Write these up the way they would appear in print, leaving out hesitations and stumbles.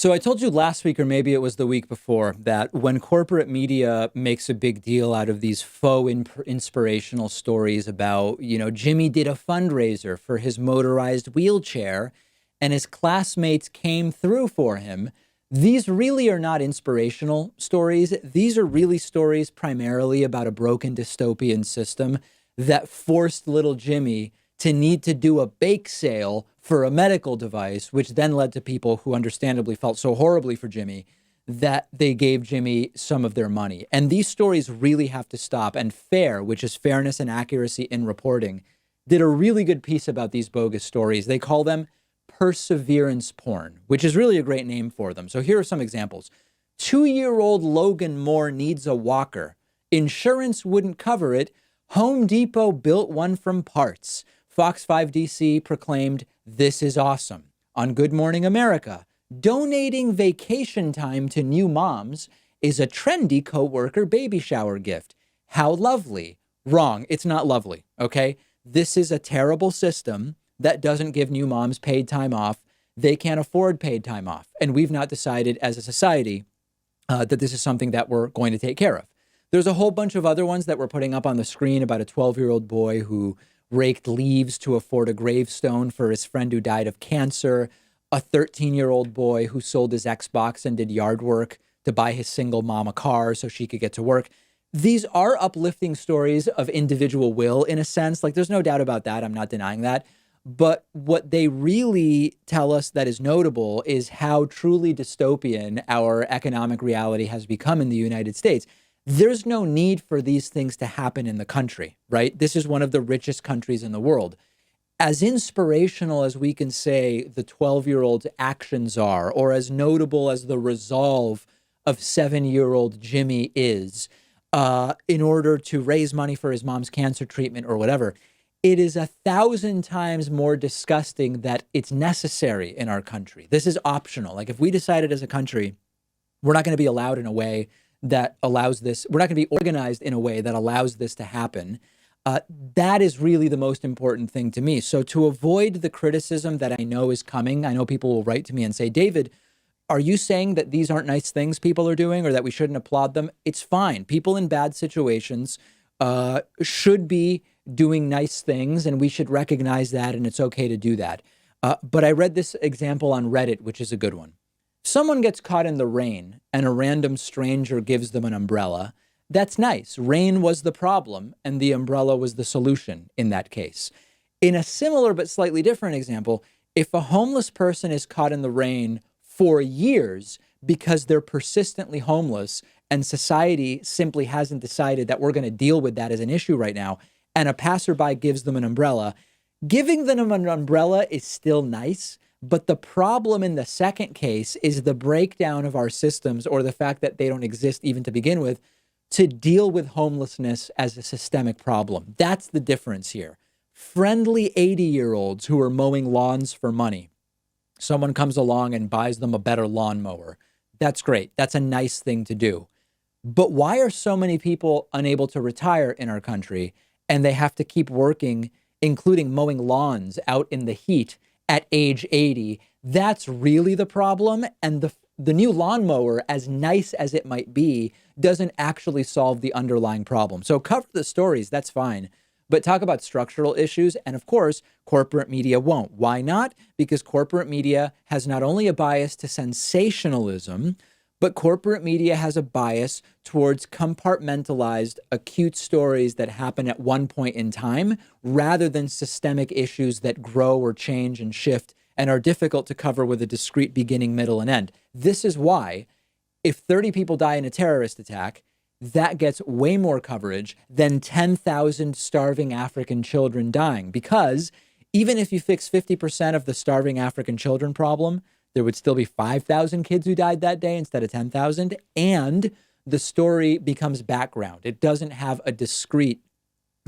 So I told you last week, or maybe it was the week before, that when corporate media makes a big deal out of these faux inspirational stories about, Jimmy did a fundraiser for his motorized wheelchair and his classmates came through for him, these really are not inspirational stories. These are really stories primarily about a broken dystopian system that forced little Jimmy to need to do a bake sale for a medical device, which then led to people who understandably felt so horribly for Jimmy that they gave Jimmy some of their money. And these stories really have to stop. And FAIR, which is Fairness and Accuracy in Reporting, did a really good piece about these bogus stories. They call them perseverance porn, which is really a great name for them. So here are some examples. 2-year-old Logan Moore needs a walker. Insurance wouldn't cover it. Home Depot built one from parts. Fox 5 DC proclaimed, "This is awesome." On Good Morning America, donating vacation time to new moms is a trendy coworker baby shower gift. How lovely. Wrong. It's not lovely. Okay. This is a terrible system that doesn't give new moms paid time off. They can't afford paid time off. And we've not decided as a society that this is something that we're going to take care of. There's a whole bunch of other ones that we're putting up on the screen about a 12-year-old boy who raked leaves to afford a gravestone for his friend who died of cancer, a 13-year-old boy who sold his Xbox and did yard work to buy his single mom a car so she could get to work. These are uplifting stories of individual will, in a sense. Like, there's no doubt about that. I'm not denying that. But what they really tell us that is notable is how truly dystopian our economic reality has become in the United States. There's no need for these things to happen in the country, right? This is one of the richest countries in the world. As inspirational as we can say the 12-year-old's actions are, or as notable as the resolve of 7-year-old Jimmy is, in order to raise money for his mom's cancer treatment or whatever, it is 1,000 times more disgusting that it's necessary in our country. This is optional. Like, if we decided as a country, we're not going to be allowed in a way that allows this, we're not going to be organized in a way that allows this to happen. That is really the most important thing to me. So to avoid the criticism that I know is coming, I know people will write to me and say, David, are you saying that these aren't nice things people are doing or that we shouldn't applaud them? It's fine. People in bad situations should be doing nice things, and we should recognize that, and it's okay to do that. But I read this example on Reddit, which is a good one. Someone gets caught in the rain and a random stranger gives them an umbrella. That's nice. Rain was the problem and the umbrella was the solution in that case. In a similar but slightly different example, if a homeless person is caught in the rain for years because they're persistently homeless and society simply hasn't decided that we're going to deal with that as an issue right now, and a passerby gives them an umbrella, giving them an umbrella is still nice. But the problem in the second case is the breakdown of our systems, or the fact that they don't exist even to begin with, to deal with homelessness as a systemic problem. That's the difference here. Friendly 80-year-olds who are mowing lawns for money. Someone comes along and buys them a better lawnmower. That's great. That's a nice thing to do. But why are so many people unable to retire in our country and they have to keep working, including mowing lawns out in the heat at age 80? That's really the problem. And the new lawnmower, as nice as it might be, doesn't actually solve the underlying problem. So cover the stories, that's fine. But talk about structural issues. And of course, corporate media won't. Why not? Because corporate media has not only a bias to sensationalism, but corporate media has a bias towards compartmentalized, acute stories that happen at one point in time, rather than systemic issues that grow or change and shift and are difficult to cover with a discrete beginning, middle, and end. This is why, if 30 people die in a terrorist attack, that gets way more coverage than 10,000 starving African children dying. Because even if you fix 50% of the starving African children problem, there would still be 5,000 kids who died that day instead of 10,000. And the story becomes background. It doesn't have a discrete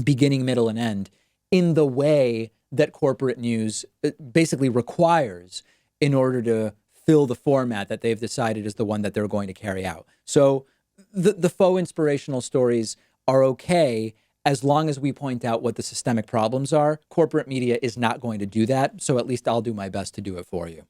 beginning, middle, and end in the way that corporate news basically requires in order to fill the format that they've decided is the one that they're going to carry out. So the faux inspirational stories are okay as long as we point out what the systemic problems are. Corporate media is not going to do that. So at least I'll do my best to do it for you.